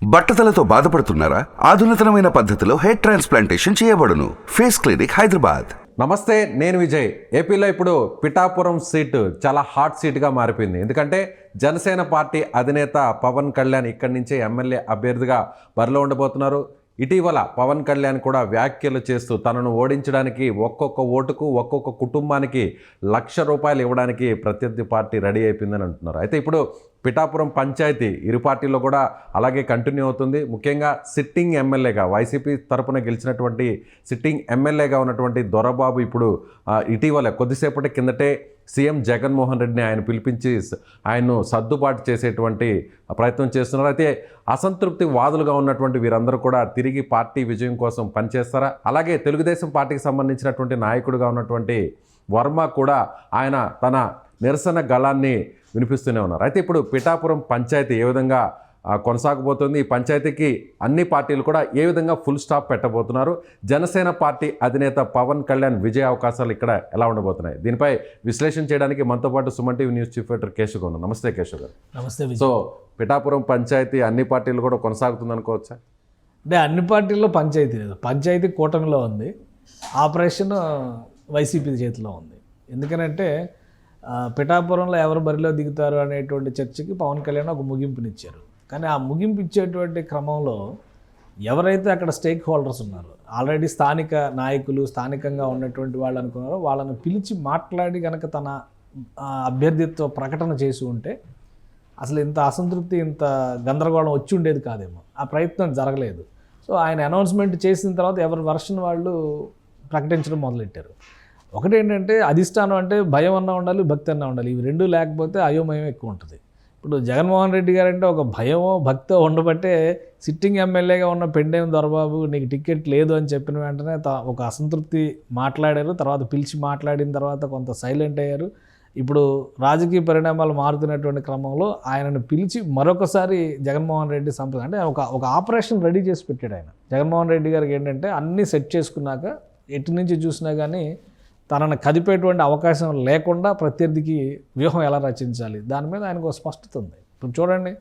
బట్టతలతో బాధపడుతున్నారా? ఆధునితనమైన పద్ధతిలో hair transplantation చేయబడును. Face clinic, Hyderabad. నమస్తే, నేను విజయ్. ఏపీలో ఇప్పుడు పిఠాపురం సీటు చాలా హాట్ సీట్గా మారిపోయింది. ఎందుకంటే జనసేన పార్టీ అధినేత పవన్ కళ్యాణ్ ఇక్కడి నుంచే ఎమ్మెల్యే అభ్యర్థిగా బరిలో ఉండబోతున్నారు. ఇటీవల పవన్ కళ్యాణ్ కూడా వ్యాఖ్యలు చేస్తూ తనను ఓడించడానికి ఒక్కొక్క ఓటుకు ఒక్కొక్క కుటుంబానికి ₹1,00,000 ఇవ్వడానికి ప్రత్యర్థి పార్టీ రెడీ అయిపోయిందని అంటున్నారు. అయితే ఇప్పుడు పిఠాపురం పంచాయతీ ఇరు పార్టీల్లో కూడా అలాగే కంటిన్యూ అవుతుంది. ముఖ్యంగా సిట్టింగ్ ఎమ్మెల్యేగా వైసీపీ తరపున గెలిచినటువంటి సిట్టింగ్ ఎమ్మెల్యేగా ఉన్నటువంటి దొరబాబు ఇప్పుడు ఇటీవల కొద్దిసేపటి కిందటే సీఎం జగన్మోహన్ రెడ్డిని ఆయన పిలిపించి ఆయన్ను సర్దుబాటు చేసేటువంటి ప్రయత్నం చేస్తున్నారు. అయితే అసంతృప్తి వాదులుగా ఉన్నటువంటి వీరందరూ కూడా తిరిగి పార్టీ విజయం కోసం పనిచేస్తారా? అలాగే తెలుగుదేశం పార్టీకి సంబంధించినటువంటి నాయకుడిగా ఉన్నటువంటి వర్మ కూడా ఆయన తన నిరసన గళాన్ని వినిపిస్తూనే ఉన్నారు. అయితే ఇప్పుడు పిఠాపురం పంచాయతీ ఏ విధంగా కొనసాగబోతుంది, ఈ పంచాయతీకి అన్ని పార్టీలు కూడా ఏ విధంగా ఫుల్ స్టాప్ పెట్టబోతున్నారు, జనసేన పార్టీ అధినేత పవన్ కళ్యాణ్ విజయ అవకాశాలు ఇక్కడ ఎలా ఉండబోతున్నాయి, దీనిపై విశ్లేషణ చేయడానికి మనతో పాటు Suman TV news chief editor Keshav ఉన్నారు. నమస్తే కేశవ్ గారు. నమస్తే. సో పిఠాపురం పంచాయతీ అన్ని పార్టీలు కూడా కొనసాగుతుంది అనుకోవచ్చా? అంటే అన్ని పార్టీల్లో పంచాయతీ లేదు, పంచాయతీ కూటమిలో ఉంది, ఆపరేషన్ వైసీపీ చేతిలో ఉంది. ఎందుకనంటే పిఠాపురంలో ఎవరు బరిలో దిగుతారు అనేటువంటి చర్చకి పవన్ కళ్యాణ్ ఒక ముగింపునిచ్చారు. కానీ ఆ ముగింపు ఇచ్చేటువంటి క్రమంలో ఎవరైతే అక్కడ స్టేక్ హోల్డర్స్ ఉన్నారో, ఆల్రెడీ స్థానిక నాయకులు, స్థానికంగా ఉన్నటువంటి వాళ్ళు అనుకున్నారో వాళ్ళని పిలిచి మాట్లాడి కనుక తన అభ్యర్థిత్వ ప్రకటన చేసి ఉంటే అసలు ఇంత అసంతృప్తి, ఇంత గందరగోళం వచ్చి ఉండేది కాదేమో. ఆ ప్రయత్నం జరగలేదు. సో ఆయన అనౌన్స్మెంట్ చేసిన తర్వాత ఎవరి వర్షన్ వాళ్ళు ప్రకటించడం మొదలెట్టారు. ఒకటేంటంటే అధిష్టానం అంటే భయం అన్నా ఉండాలి, భక్తి అన్నా ఉండాలి. ఇవి రెండు లేకపోతే అయోమయం ఎక్కువ ఉంటుంది. ఇప్పుడు జగన్మోహన్ రెడ్డి గారు అంటే ఒక భయమో భక్తో ఉండబట్టే సిట్టింగ్ ఎమ్మెల్యేగా ఉన్న పెండేం దొరబాబు నీకు టికెట్ లేదు అని చెప్పిన వెంటనే ఒక అసంతృప్తి మాట్లాడారు. తర్వాత పిలిచి మాట్లాడిన తర్వాత కొంత సైలెంట్ అయ్యారు. ఇప్పుడు రాజకీయ పరిణామాలు మారుతున్నటువంటి క్రమంలో ఆయనను పిలిచి మరొకసారి జగన్మోహన్ రెడ్డి అంటే ఒక ఆపరేషన్ రెడీ చేసి పెట్టాడు ఆయన. జగన్మోహన్ రెడ్డి గారికి ఏంటంటే అన్నీ సెట్ చేసుకున్నాక ఎటు నుంచి చూసినా కానీ తనను కదిపేటువంటి అవకాశం లేకుండా ప్రత్యర్థికి వ్యూహం ఎలా రచించాలి దాని మీద ఆయనకు ఒక స్పష్టత ఉంది. ఇప్పుడు చూడండి,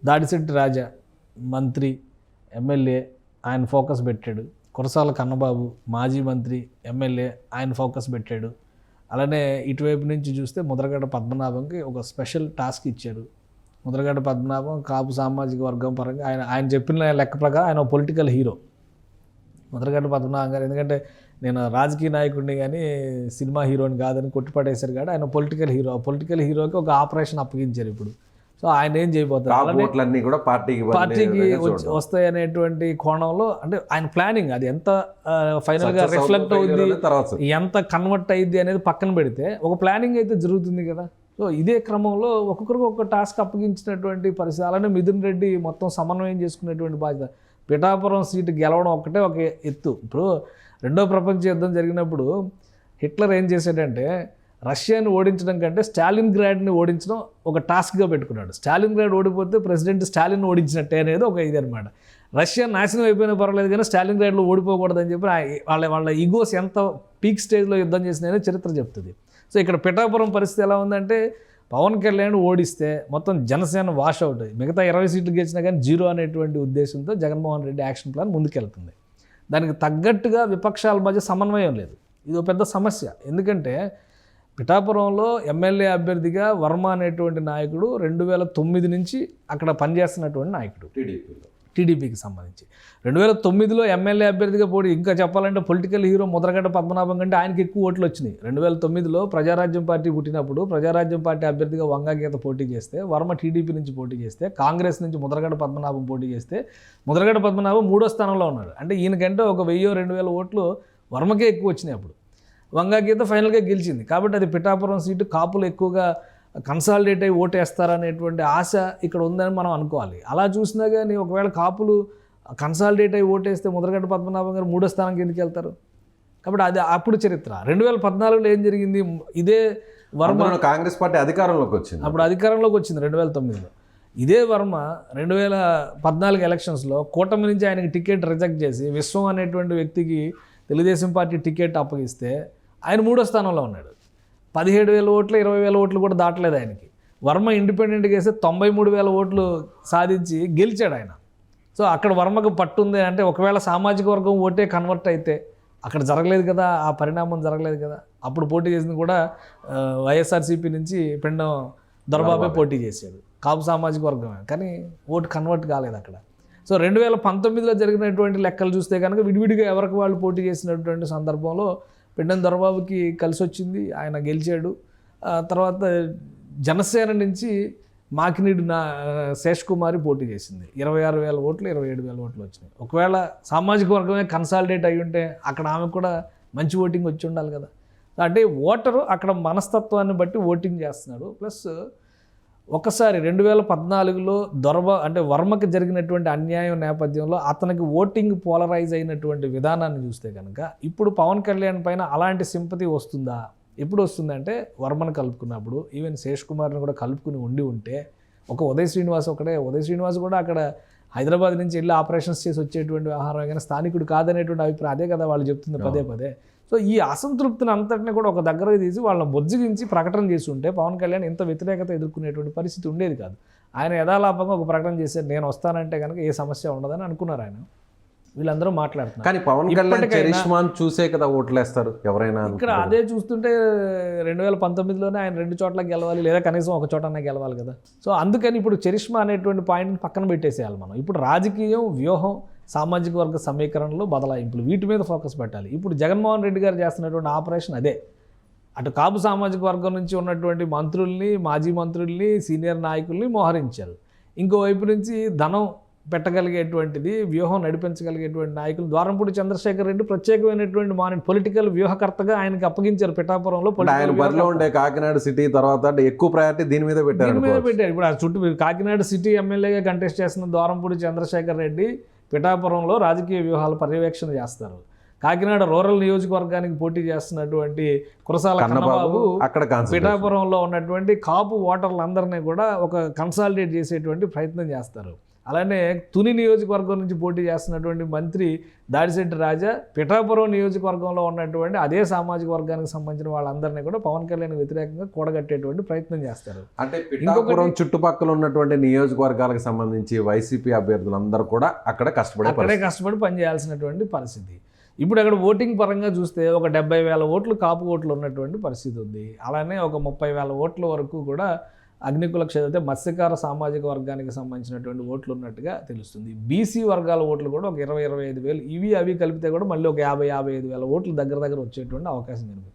దాడిశెట్టి రాజా మంత్రి, ఎమ్మెల్యే, ఆయన ఫోకస్ పెట్టాడు. కురసాల కన్నబాబు మాజీ మంత్రి, ఎమ్మెల్యే, ఆయన ఫోకస్ పెట్టాడు. అలానే ఇటువైపు నుంచి చూస్తే ముద్రగడ్డ పద్మనాభంకి ఒక స్పెషల్ టాస్క్ ఇచ్చారు. ముద్రగడ్డ పద్మనాభం కాపు సామాజిక వర్గం పరంగా ఆయన చెప్పిన లెక్క ప్రకారం ఆయన పొలిటికల్ హీరో ముద్రగడ్డ పద్మనాభం గారు. ఎందుకంటే నేను రాజకీయ నాయకుడిని కానీ సినిమా హీరోని కాదని కొట్టిపడేశారు కాబట్టి ఆయన పొలిటికల్ హీరో. ఆ పొలిటికల్ హీరోకి ఒక ఆపరేషన్ అప్పగించారు ఇప్పుడు. సో ఆయన ఏం చేయబోతారు, పార్టీకి వస్తాయి అనేటువంటి కోణంలో అంటే ఆయన ప్లానింగ్ అది ఎంత ఫైనల్గా రిఫ్లెక్ట్ అవుద్ది, ఎంత కన్వర్ట్ అయ్యిద్ది అనేది పక్కన పెడితే ఒక ప్లానింగ్ అయితే జరుగుతుంది కదా. సో ఇదే క్రమంలో ఒక్కొక్కరికి ఒక టాస్క్ అప్పగించినటువంటి పరిస్థితి. అలానే మిథున్ రెడ్డి మొత్తం సమన్వయం చేసుకునేటువంటి బాధ్యత. పిఠాపురం సీటు గెలవడం ఒక్కటే ఒక ఎత్తు. ఇప్పుడు రెండో ప్రపంచ యుద్ధం జరిగినప్పుడు హిట్లర్ ఏం చేశాడంటే రష్యాని ఓడించడం కంటే స్టాలిన్ గ్రాడ్ని ఓడించడం ఒక టాస్క్గా పెట్టుకున్నాడు. స్టాలిన్ గ్రాడ్ ఓడిపోతే ప్రెసిడెంట్ స్టాలిన్ ఓడించినట్టే అనేది ఒక ఇది అనమాట. రష్యా నాశనం అయిపోయినా పర్వాలేదు కానీ స్టాలిన్ గ్రాడ్లో ఓడిపోకూడదని చెప్పి వాళ్ళ ఈగోస్ ఎంత పీక్ స్టేజ్లో యుద్ధం చేసినాయో చరిత్ర చెప్తుంది. సో ఇక్కడ పిఠాపురం పరిస్థితి ఎలా ఉందంటే పవన్ కళ్యాణ్ ఓడిస్తే మొత్తం జనసేన వాష్ అవుట్, మిగతా 20 సీట్లు గెలిచినా కానీ జీరో అనేటువంటి ఉద్దేశంతో జగన్మోహన్ రెడ్డి యాక్షన్ ప్లాన్ ముందుకెళ్తుంది. దానికి తగ్గట్టుగా విపక్షాల మధ్య సమన్వయం లేదు. ఇది ఒక పెద్ద సమస్య. ఎందుకంటే పిఠాపురంలో ఎమ్మెల్యే అభ్యర్థిగా వర్మ అనేటువంటి నాయకుడు 2009 నుంచి అక్కడ పనిచేస్తున్నటువంటి నాయకుడు టీడీపీకి సంబంధించి. 2009లో ఎమ్మెల్యే అభ్యర్థిగా పోటీ, ఇంకా చెప్పాలంటే పొలిటికల్ హీరో ముద్రగడ్డ పద్మనాభం కంటే ఆయనకి ఎక్కువ ఓట్లు వచ్చినాయి. 2009లో ప్రజారాజ్యం పార్టీ పుట్టినప్పుడు ప్రజారాజ్యం పార్టీ అభ్యర్థిగా వంగాగీత పోటీ చేస్తే, వర్మ టీడీపీ నుంచి పోటీ చేస్తే, కాంగ్రెస్ నుంచి ముద్రగడ్డ పద్మనాభం పోటీ చేస్తే ముద్రగడ్డ పద్మనాభం 3వ స్థానంలో ఉన్నాడు. అంటే ఈయనకంటే ఒక 1000-2000 ఓట్లు వర్మకే ఎక్కువ వచ్చినాయి. అప్పుడు వంగాగీత ఫైనల్గా గెలిచింది. కాబట్టి అది పిఠాపురం సీటు కాపులు ఎక్కువగా కన్సాలిడేట్ అయ్యి ఓటేస్తారనేటువంటి ఆశ ఇక్కడ ఉందని మనం అనుకోవాలి. అలా చూసినా కానీ ఒకవేళ కాపులు కన్సాలిడేట్ అయ్యి ఓటేస్తే ముద్రగడ్డ పద్మనాభం గారు 3వ స్థానానికి ఎందుకు వెళ్తారు? కాబట్టి అది అప్పుడు చరిత్ర. 2014లో ఏం జరిగింది, ఇదే వర్మ కాంగ్రెస్ పార్టీ అధికారంలోకి వచ్చింది. అప్పుడు అధికారంలోకి వచ్చింది 2009లో. ఇదే వర్మ 2014 ఎలక్షన్స్లో కూటమి నుంచి ఆయనకి టికెట్ రిజెక్ట్ చేసి విశ్వం అనేటువంటి వ్యక్తికి తెలుగుదేశం పార్టీ టికెట్ అప్పగిస్తే ఆయన 3వ స్థానంలో ఉన్నాడు. 17,000 ఓట్లు 20,000 ఓట్లు కూడా దాటలేదు ఆయనకి. వర్మ ఇండిపెండెంట్గా వేస్తే 93,000 ఓట్లు సాధించి గెలిచాడు ఆయన. సో అక్కడ వర్మకు పట్టుంది అంటే ఒకవేళ సామాజిక వర్గం ఓటే కన్వర్ట్ అయితే అక్కడ జరగలేదు కదా, ఆ పరిణామం జరగలేదు కదా. అప్పుడు పోటీ చేసింది కూడా వైఎస్ఆర్సీపీ నుంచి పిండం దొరబాబే పోటీ చేశాడు, కాపు సామాజిక వర్గమే, కానీ ఓటు కన్వర్ట్ కాలేదు అక్కడ. సో 2019లో జరిగినటువంటి లెక్కలు చూస్తే కనుక విడివిడిగా ఎవరికి వాళ్ళు పోటీ చేసినటువంటి సందర్భంలో పిండం దొరబాబుకి కలిసి వచ్చింది, ఆయన గెలిచాడు. తర్వాత జనసేన నుంచి మాకినీడు శేష్ కుమారి పోటీ చేసింది, 26,000 ఓట్లు 27,000 ఓట్లు వచ్చినాయి. ఒకవేళ సామాజిక వర్గమే కన్సాలిడేట్ అయ్యి ఉంటే అక్కడ ఆమె కూడా మంచి ఓటింగ్ వచ్చి ఉండాలి కదా. అంటే ఓటరు అక్కడ మనస్తత్వాన్ని బట్టి ఓటింగ్ చేస్తున్నాడు. ప్లస్ ఒకసారి 2014లో అంటే వర్మకి జరిగినటువంటి అన్యాయం నేపథ్యంలో అతనికి ఓటింగ్ పోలరైజ్ అయినటువంటి విధానాన్ని చూస్తే కనుక ఇప్పుడు పవన్ కళ్యాణ్ పైన అలాంటి సింపతి వస్తుందా? ఎప్పుడు వస్తుందంటే వర్మను కలుపుకున్నప్పుడు, ఈవెన్ శేష్ కుమార్ని కూడా కలుపుకుని ఉంటే ఒక ఉదయ్ శ్రీనివాస్ కూడా అక్కడ హైదరాబాద్ నుంచి వెళ్ళి ఆపరేషన్స్ చేసి వచ్చేటువంటి ఆహారం కానీ స్థానికుడు కాదనేటువంటి అభిప్రాయం అదే కదా వాళ్ళు చెప్తుంది పదే. సో ఈ అసంతృప్తిని అంతటిని కూడా ఒక దగ్గరకు తీసి వాళ్ళని బొజ్జగించి ప్రకటన చేసి ఉంటే పవన్ కళ్యాణ్ ఇంత వ్యతిరేకత ఎదుర్కొనేటువంటి పరిస్థితి ఉండేది కాదు. ఆయన యథాలాపంగా ఒక ప్రకటన చేశారు, నేను వస్తానంటే కనుక ఏ సమస్య ఉండదని అనుకున్నారు ఆయన. వీళ్ళందరూ మాట్లాడుతున్నారు. కానీ పవన్ కళ్యాణ్ చరిష్మాన్ చూసే కదా ఓట్లేస్తారు ఎవరైనా. ఇక్కడ అదే చూస్తుంటే 2019లోనే ఆయన 2 చోట్ల గెలవాలి, లేదా కనీసం ఒక చోటనే గెలవాలి కదా. సో అందుకని ఇప్పుడు చరిష్మా అనేటువంటి పాయింట్ని పక్కన పెట్టేసేయాలి మనం. ఇప్పుడు రాజకీయం, వ్యూహం, సామాజిక వర్గ సమీకరణలో బదలాయింపులు, వీటి మీద ఫోకస్ పెట్టాలి. ఇప్పుడు జగన్మోహన్ రెడ్డి గారు చేస్తున్నటువంటి ఆపరేషన్ అదే. అటు కాపు సామాజిక వర్గం నుంచి ఉన్నటువంటి మంత్రుల్ని, మాజీ మంత్రుల్ని, సీనియర్ నాయకుల్ని మోహరించారు. ఇంకోవైపు నుంచి ధనం పెట్టగలిగేటువంటిది, వ్యూహం నడిపించగలిగేటువంటి నాయకులు ద్వారంపూడి చంద్రశేఖర్ రెడ్డి ప్రత్యేకమైనటువంటి పొలిటికల్ వ్యూహకర్తగా ఆయనకి అప్పగించారు పిఠాపురంలో. ఆయన బరిలో ఉండే కాకినాడ సిటీ తర్వాత ఎక్కువ ప్రయారిటీ దీని మీద పెట్టారు. ఇప్పుడు ఆ చుట్టూ కాకినాడ సిటీ ఎమ్మెల్యేగా కంటెస్ట్ చేస్తున్న ద్వారంపూడి చంద్రశేఖర్ రెడ్డి పిఠాపురంలో రాజకీయ వ్యూహాల పర్యవేక్షణ చేస్తారు. కాకినాడ రూరల్ నియోజకవర్గానికి పోటీ చేస్తున్నటువంటి కురసాల కన్నబాబు అక్కడ పిఠాపురంలో ఉన్నటువంటి కాపు ఓటర్లందరినీ కూడా ఒక కన్సాలిడేట్ చేసేటువంటి ప్రయత్నం చేస్తారు. అలానే తుని నియోజకవర్గం నుంచి పోటీ చేస్తున్నటువంటి మంత్రి దాడిశెట్టి రాజా పిఠాపురం నియోజకవర్గంలో ఉన్నటువంటి అదే సామాజిక వర్గానికి సంబంధించిన వాళ్ళందరినీ కూడా పవన్ కళ్యాణ్ వ్యతిరేకంగా కూడగట్టేటువంటి ప్రయత్నం చేస్తారు. అంటే పిఠాపురం చుట్టుపక్కల ఉన్నటువంటి నియోజకవర్గాలకు సంబంధించి వైసీపీ అభ్యర్థులందరూ కూడా అక్కడే కష్టపడి పనిచేయాల్సినటువంటి పరిస్థితి. ఇప్పుడు అక్కడ ఓటింగ్ పరంగా చూస్తే ఒక 70,000 ఓట్లు కాపు ఓట్లు ఉన్నటువంటి పరిస్థితి ఉంది. అలానే ఒక 30,000 ఓట్ల వరకు కూడా అగ్నికుల క్షేత్ర మత్స్యకార సామాజిక వర్గానికి సంబంధించినటువంటి ఓట్లు ఉన్నట్టుగా తెలుస్తుంది. బీసీ వర్గాల ఓట్లు కూడా ఒక 20,000-25,000, ఇవి అవి కలిపితే కూడా మళ్ళీ ఒక 50,000-55,000 ఓట్లు దగ్గర వచ్చేటువంటి అవకాశం కనిపిస్తుంది.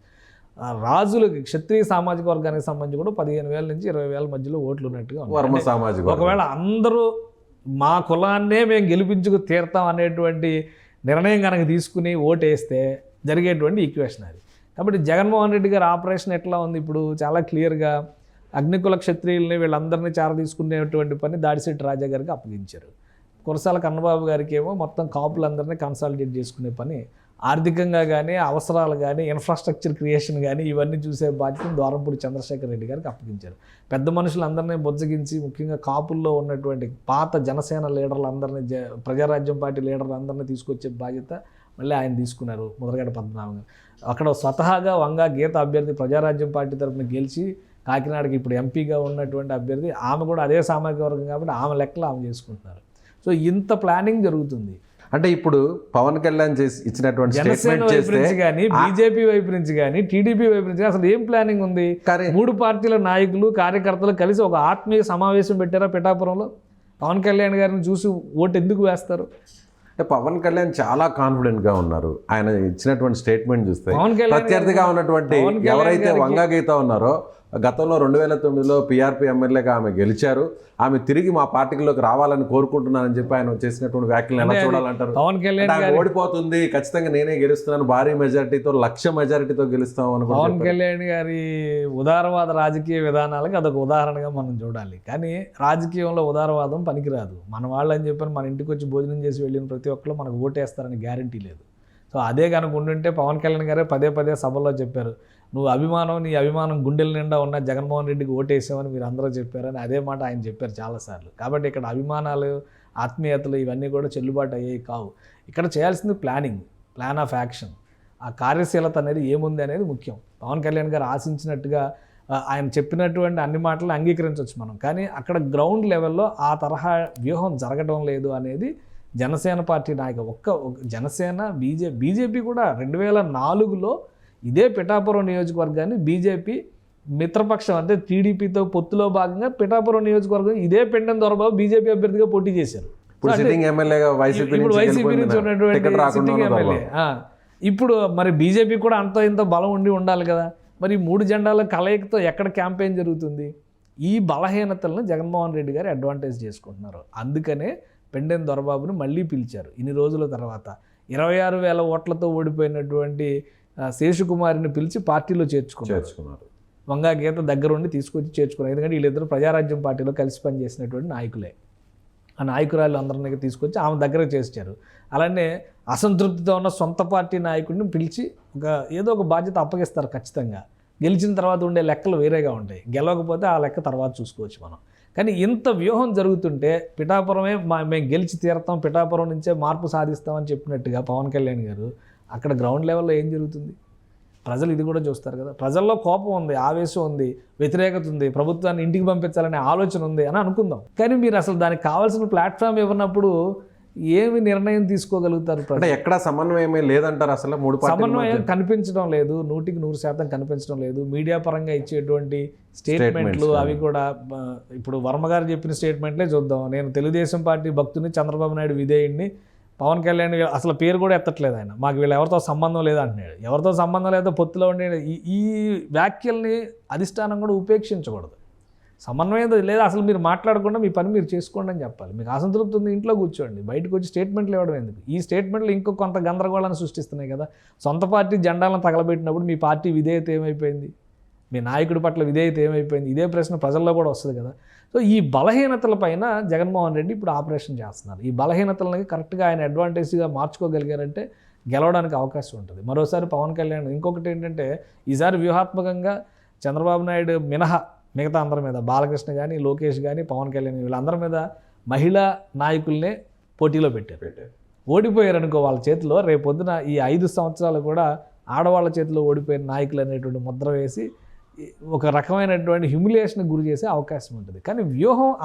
రాజులకి క్షత్రియ సామాజిక వర్గానికి సంబంధించి కూడా 15,000 నుంచి 20,000 మధ్యలో ఓట్లు ఉన్నట్టుగా ఉంది. ఒకవేళ అందరూ మా కులాన్నే మేము గెలిపించుకు తీరుతాం అనేటువంటి నిర్ణయం కనుక తీసుకుని ఓటేస్తే జరిగేటువంటి ఈక్వేషన్ అది. కాబట్టి జగన్మోహన్ రెడ్డి గారి ఆపరేషన్ ఎట్లా ఉంది? ఇప్పుడు చాలా క్లియర్గా అగ్నికుల క్షత్రియుల్ని వీళ్ళందరినీ తీసుకునేటువంటి పని దాడిశెట్టి రాజా గారికి అప్పగించారు. కురసాల కన్నబాబు గారికి ఏమో మొత్తం కాపులందరినీ కన్సాలిడేట్ చేసుకునే పని, ఆర్థికంగా కానీ, అవసరాలు కానీ, ఇన్ఫ్రాస్ట్రక్చర్ క్రియేషన్ కానీ ఇవన్నీ చూసే బాధ్యతను ద్వారంపూడి చంద్రశేఖర్ రెడ్డి గారికి అప్పగించారు. పెద్ద మనుషులందరినీ బొజ్జగించి ముఖ్యంగా కాపుల్లో ఉన్నటువంటి పాత జనసేన లీడర్లందరినీ, ప్రజారాజ్యం పార్టీ లీడర్లందరినీ తీసుకొచ్చే బాధ్యత మళ్ళీ ఆయన తీసుకున్నారు. ముద్రగడ పద్మనాభం అక్కడ స్వతహాగా వంగా గీత అభ్యర్థి ప్రజారాజ్యం పార్టీ తరఫున గెలిచి కాకినాడకి ఇప్పుడు ఎంపీగా ఉన్నటువంటి అభ్యర్థి, ఆమె కూడా అదే సామాజిక వర్గం కాబట్టి ఆమె లెక్కలు ఆమె చేసుకుంటున్నారు. సో ఇంత ప్లానింగ్ జరుగుతుంది. అంటే ఇప్పుడు పవన్ కళ్యాణ్ ఇచ్చినటువంటి జనసేన వైపు నుంచి కానీ, బీజేపీ వైపు నుంచి కానీ, టీడీపీ వైపు నుంచి అసలు ఏం ప్లానింగ్ ఉంది? 3 పార్టీల నాయకులు, కార్యకర్తలు కలిసి ఒక ఆత్మీయ సమావేశం పెట్టారా పిఠాపురంలో? పవన్ కళ్యాణ్ గారిని చూసి ఓటు ఎందుకు వేస్తారు? అంటే పవన్ కళ్యాణ్ చాలా కాన్ఫిడెంట్గా ఉన్నారు. ఆయన ఇచ్చినటువంటి స్టేట్మెంట్ చూస్తే ప్రత్యర్థిగా ఉన్నటువంటి ఎవరైతే వంగా గీత ఉన్నారో, గతంలో 2009లో పీఆర్పీ ఎమ్మెల్యేగా ఆమె గెలిచారు, ఆమె తిరిగి మా పార్టీలోకి రావాలని కోరుకుంటున్నానని చెప్పి ఆయన చేసినటువంటి వ్యాఖ్యలు ఎలా చూడాలంటారు? పవన్ కళ్యాణ్ ఓడిపోతుంది, ఖచ్చితంగా నేనే గెలుస్తున్నాను, భారీ మెజారిటీతో 1,00,000 మెజారిటీతో గెలుస్తాం అని పవన్ కళ్యాణ్ గారి ఉదారవాద రాజకీయ విధానాలకు అదొక ఉదాహరణగా మనం చూడాలి. కానీ రాజకీయంలో ఉదారవాదం పనికిరాదు. మన వాళ్ళని చెప్పని మన ఇంటికి వచ్చి భోజనం చేసి వెళ్ళిన ప్రతి ఒక్కరు మనకు ఓటేస్తారని గ్యారంటీ లేదు. సో అదే కనుక ఉండుంటే పవన్ కళ్యాణ్ గారే పదే సభల్లో చెప్పారు, నీ అభిమానం గుండెల నిండా ఉన్న జగన్మోహన్ రెడ్డికి ఓటేసామని మీరు అందరూ చెప్పారని అదే మాట ఆయన చెప్పారు చాలాసార్లు. కాబట్టి ఇక్కడ అభిమానాలు, ఆత్మీయతలు ఇవన్నీ కూడా చెల్లుబాటు అయ్యేవి కావు. ఇక్కడ చేయాల్సింది ప్లాన్ ఆఫ్ యాక్షన్. ఆ కార్యశీలత అనేది ఏముంది అనేది ముఖ్యం. పవన్ కళ్యాణ్ గారు ఆశించినట్టుగా ఆయన చెప్పినటువంటి అన్ని మాటలు అంగీకరించవచ్చు మనం, కానీ అక్కడ గ్రౌండ్ లెవెల్లో ఆ తరహా వ్యూహం జరగడం లేదు అనేది జనసేన పార్టీ ఒక్క జనసేన బీజేపీ కూడా 2004లో ఇదే పిఠాపురం నియోజకవర్గాన్ని బీజేపీ మిత్రపక్షం అంటే టీడీపీతో పొత్తులో భాగంగా పిఠాపురం నియోజకవర్గం ఇదే పెండెం దొరబాబు బీజేపీ అభ్యర్థిగా పోటీ చేశారు. ఇప్పుడు సిట్టింగ్ ఎమ్మెల్యేగా ఇప్పుడు వైసీపీ నుంచి ఉన్నటువంటి సిట్టింగ్ ఎమ్మెల్యే. ఇప్పుడు మరి బీజేపీ కూడా అంత ఇంత బలం ఉండాలి కదా, మరి 3 జెండాల కలయికతో ఎక్కడ క్యాంపెయిన్ జరుగుతుంది? ఈ బలహీనతలను జగన్మోహన్ రెడ్డి గారు అడ్వాంటేజ్ చేసుకుంటున్నారు. అందుకనే పెండెం దొరబాబుని మళ్ళీ పిలిచారు ఇన్ని రోజుల తర్వాత. 26,000 ఓట్లతో ఓడిపోయినటువంటి శేషుకుమారిని పిలిచి పార్టీలో చేర్చుకున్నారు. వంగా గీత దగ్గరుండి తీసుకొచ్చి చేర్చుకున్నారు. ఎందుకంటే వీళ్ళిద్దరు ప్రజారాజ్యం పార్టీలో కలిసి పనిచేసినటువంటి నాయకులే. ఆ నాయకురాలు అందరినీ తీసుకొచ్చి ఆమె దగ్గర చేర్చారు. అలానే అసంతృప్తితో ఉన్న సొంత పార్టీ నాయకుడిని పిలిచి ఏదో ఒక బాధ్యత అప్పగిస్తారు ఖచ్చితంగా. గెలిచిన తర్వాత ఉండే లెక్కలు వేరేగా ఉంటాయి, గెలవకపోతే ఆ లెక్క తర్వాత చూసుకోవచ్చు మనం. కానీ ఇంత వ్యూహం జరుగుతుంటే పిఠాపురమే మేము గెలిచి తీరతాం, పిఠాపురం నుంచే మార్పు సాధిస్తామని చెప్పినట్టుగా పవన్ కళ్యాణ్ గారు అక్కడ గ్రౌండ్ లెవెల్లో ఏం జరుగుతుంది? ప్రజలు ఇది కూడా చూస్తారు కదా. ప్రజల్లో కోపం ఉంది, ఆవేశం ఉంది, వ్యతిరేకత ఉంది, ప్రభుత్వాన్ని ఇంటికి పంపించాలనే ఆలోచన ఉంది అని అనుకుందాం. కానీ మీరు అసలు దానికి కావాల్సిన ప్లాట్ఫామ్ ఇవ్వనప్పుడు ఏమి నిర్ణయం తీసుకోగలుగుతారు? అంటే ఎక్కడ సమన్వయమే లేదంటారు. అసలు 3 పార్టీల సమన్వయం కనిపించడం లేదు, 100% కనిపించడం లేదు. మీడియా పరంగా ఇచ్చేటువంటి స్టేట్మెంట్లు అవి కూడా ఇప్పుడు వర్మ గారు చెప్పిన స్టేట్మెంట్లే చూద్దాం. నేను తెలుగుదేశం పార్టీ భక్తుని, చంద్రబాబు నాయుడు విధేయుడిని, పవన్ కళ్యాణ్ అసలు పేరు కూడా ఎత్తట్లేదు ఆయన. మాకు వీళ్ళు ఎవరితో సంబంధం లేదంటున్నాడు. ఎవరితో సంబంధం లేదో పొత్తులో ఉండే ఈ వ్యాఖ్యల్ని అధిష్టానం కూడా ఉపేక్షించకూడదు. సమన్వయం లేదా అసలు మీరు మాట్లాడకుండా మీ పని మీరు చేసుకోండి అని చెప్పాలి. మీకు అసంతృప్తి ఉంది, ఇంట్లో కూర్చోండి, బయటకు వచ్చి స్టేట్మెంట్లు ఇవ్వడం ఎందుకు? ఈ స్టేట్మెంట్లు ఇంకో కొంత గందరగోళాన్ని సృష్టిస్తున్నాయి కదా. సొంత పార్టీ జెండాలను తగలబెట్టినప్పుడు మీ పార్టీ విధేయత ఏమైపోయింది? మీ నాయకుడి పట్ల విధేయత ఏమైపోయింది? ఇదే ప్రశ్న ప్రజల్లో కూడా వస్తుంది కదా. సో ఈ బలహీనతల పైన జగన్మోహన్ రెడ్డి ఇప్పుడు ఆపరేషన్ చేస్తున్నారు. ఈ బలహీనతలని కరెక్ట్గా ఆయన అడ్వాంటేజ్గా మార్చుకోగలిగారంటే గెలవడానికి అవకాశం ఉంటుంది. మరోసారి పవన్ కళ్యాణ్ ఇంకొకటి ఏంటంటే ఈసారి వ్యూహాత్మకంగా చంద్రబాబు నాయుడు మినహా మిగతా అందరి మీద, బాలకృష్ణ కానీ, లోకేష్ కానీ, పవన్ కళ్యాణ్ వీళ్ళందరి మీద మహిళా నాయకుల్నే పోటీలో పెట్టారు. ఓడిపోయారు అనుకో వాళ్ళ చేతిలో, రేపొద్దున ఈ 5 సంవత్సరాలు కూడా ఆడవాళ్ళ చేతిలో ఓడిపోయిన నాయకులు అనేటువంటి ముద్ర వేసి ఒక రకమైనటువంటి హ్యూమిలియేషన్ గురి చేసే అవకాశం ఉంటుంది. కానీ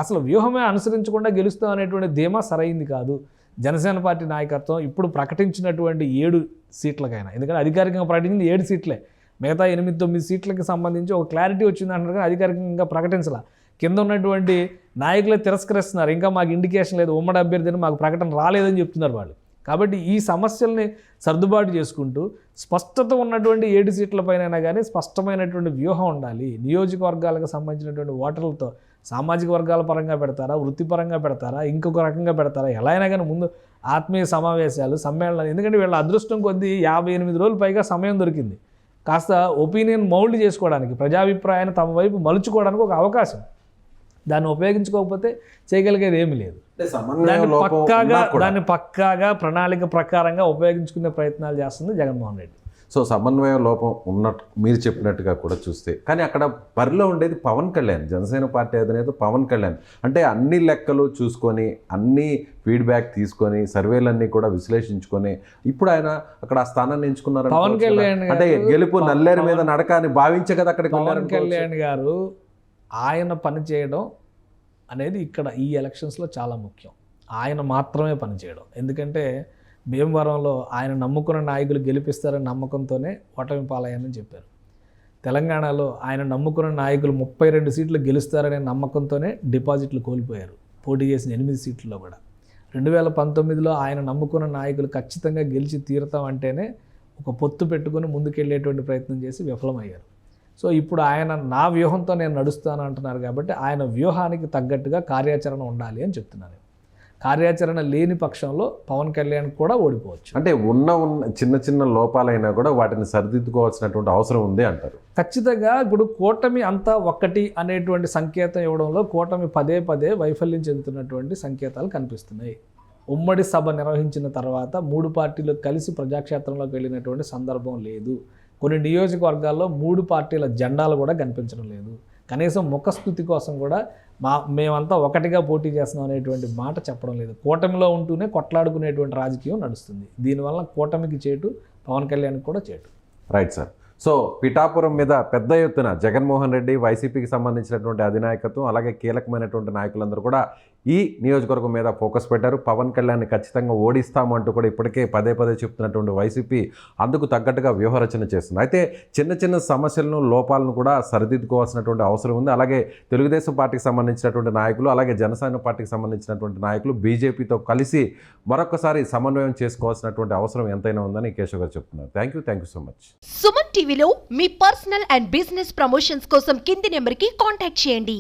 అసలు వ్యూహమే అనుసరించకుండా గెలుస్తాం అనేటువంటి ధీమా సరైంది కాదు. జనసేన పార్టీ నాయకత్వం ఇప్పుడు ప్రకటించినటువంటి 7 సీట్లకైనా, ఎందుకంటే అధికారికంగా ప్రకటించింది 7 సీట్లే, మిగతా 8-9 సీట్లకి సంబంధించి ఒక క్లారిటీ వచ్చింది అంటారు, కానీ అధికారికంగా ప్రకటించాల. కింద ఉన్నటువంటి నాయకులే తిరస్కరిస్తున్నారు, ఇంకా మాకు ఇండికేషన్ లేదు, ఉమ్మడి అభ్యర్థిని మాకు ప్రకటన రాలేదని చెప్తున్నారు వాళ్ళు. కాబట్టి ఈ సమస్యల్ని సర్దుబాటు చేసుకుంటూ స్పష్టత ఉన్నటువంటి 7 సీట్లపైన కానీ స్పష్టమైనటువంటి వ్యూహం ఉండాలి. నియోజకవర్గాలకు సంబంధించినటువంటి ఓటర్లతో సామాజిక వర్గాల పరంగా పెడతారా, వృత్తిపరంగా పెడతారా, ఇంకొక రకంగా పెడతారా, ఎలా అయినా కానీ ముందు ఆత్మీయ సమావేశాలు, సమ్మేళనాలు. ఎందుకంటే వీళ్ళ అదృష్టం కొద్దీ 58 రోజులు పైగా సమయం దొరికింది కాస్త ఒపీనియన్ మౌల్డ్ చేసుకోవడానికి, ప్రజాభిప్రాయాన్ని తమ వైపు మలుచుకోవడానికి ఒక అవకాశం. దాన్ని ఉపయోగించుకోకపోతే చేయగలిగేది ఏమీ లేదు. దాన్ని పక్కాగా ప్రణాళిక ప్రకారంగా ఉపయోగించుకునే ప్రయత్నాలు చేస్తుంది జగన్మోహన్ రెడ్డి. సో సమన్వయ లోపం ఉన్నట్టు మీరు చెప్పినట్టుగా కూడా చూస్తే, కానీ అక్కడ బరిలో ఉండేది పవన్ కళ్యాణ్, జనసేన పార్టీ అధినేత పవన్ కళ్యాణ్. అంటే అన్ని లెక్కలు చూసుకొని, అన్ని ఫీడ్బ్యాక్ తీసుకొని, సర్వేలన్నీ కూడా విశ్లేషించుకొని ఇప్పుడు ఆయన అక్కడ ఆ స్థానాన్ని ఎంచుకున్నారు. పవన్ కళ్యాణ్ అంటే గెలుపు నల్లేరు మీద నడక అని భావించే కదా అక్కడికి. పవన్ కళ్యాణ్ గారు ఆయన పని చేయడం అనేది ఇక్కడ ఈ ఎలక్షన్స్లో చాలా ముఖ్యం. ఆయన మాత్రమే పనిచేయడం. ఎందుకంటే భీమవరంలో ఆయన నమ్ముకున్న నాయకులు గెలిపిస్తారని నమ్మకంతోనే ఓటమి పాలయ్యారని చెప్పారు. తెలంగాణలో ఆయన నమ్ముకున్న నాయకులు 32 సీట్లు గెలుస్తారనే నమ్మకంతోనే డిపాజిట్లు కోల్పోయారు పోటీ చేసిన 8 సీట్లలో కూడా. 2019లో ఆయన నమ్ముకున్న నాయకులు ఖచ్చితంగా గెలిచి తీరుతాం అంటేనే ఒక పొత్తు పెట్టుకొని ముందుకెళ్ళేటువంటి ప్రయత్నం చేసి విఫలమయ్యారు. సో ఇప్పుడు ఆయన నా వ్యూహంతో నేను నడుస్తాను అంటున్నారు కాబట్టి ఆయన వ్యూహానికి తగ్గట్టుగా కార్యాచరణ ఉండాలి అని చెప్తున్నారు. కార్యాచరణ లేని పక్షంలో పవన్ కళ్యాణ్ కూడా ఓడిపోవచ్చు. అంటే ఉన్న చిన్న చిన్న లోపాలైనా కూడా వాటిని సరిదిద్దుకోవాల్సినటువంటి అవసరం ఉంది అంటారు. ఖచ్చితంగా ఇప్పుడు కూటమి అంతా ఒక్కటి అనేటువంటి సంకేతం ఇవ్వడంలో కూటమి పదే వైఫల్యం చెందుతున్నటువంటి సంకేతాలు కనిపిస్తున్నాయి. ఉమ్మడి సభ నిర్వహించిన తర్వాత 3 పార్టీలు కలిసి ప్రజాక్షేత్రంలోకి వెళ్ళినటువంటి సందర్భం లేదు. కొన్ని నియోజకవర్గాల్లో 3 పార్టీల జెండాలు కూడా కనిపించడం లేదు. కనీసం ముఖస్థుతి కోసం కూడా మేమంతా ఒకటిగా పోటీ చేస్తున్నాం అనేటువంటి మాట చెప్పడం లేదు. కూటమిలో ఉంటూనే కొట్లాడుకునేటువంటి రాజకీయం నడుస్తుంది. దీనివల్ల కూటమికి చేటు, పవన్ కళ్యాణ్కి కూడా చేటు. Right sir. సో పిఠాపురం మీద పెద్ద ఎత్తున జగన్మోహన్ రెడ్డి, వైసీపీకి సంబంధించినటువంటి అధినాయకత్వం, అలాగే కీలకమైనటువంటి నాయకులందరూ కూడా ఈ నియోజకవర్గం మీద ఫోకస్ పెట్టారు. పవన్ కళ్యాణ్ని ఖచ్చితంగా ఓడిస్తామంటూ కూడా ఇప్పటికే పదే పదే చెప్తున్నటువంటి వైసీపీ అందుకు తగ్గట్టుగా వ్యూహరచన చేస్తుంది. అయితే చిన్న చిన్న సమస్యలను, లోపాలను కూడా సరిదిద్దుకోవాల్సినటువంటి అవసరం ఉంది. అలాగే తెలుగుదేశం పార్టీకి సంబంధించినటువంటి నాయకులు, అలాగే జనసేన పార్టీకి సంబంధించినటువంటి నాయకులు బీజేపీతో కలిసి మరొకసారి సమన్వయం చేసుకోవాల్సినటువంటి అవసరం ఎంతైనా ఉందని కేశవ్ గారు చెప్తున్నారు. Thank you so much. Suman టీవీలో మీ పర్సనల్ అండ్ బిజినెస్ ప్రమోషన్స్ కోసం కింది నెంబర్కి కాంటాక్ట్ చేయండి.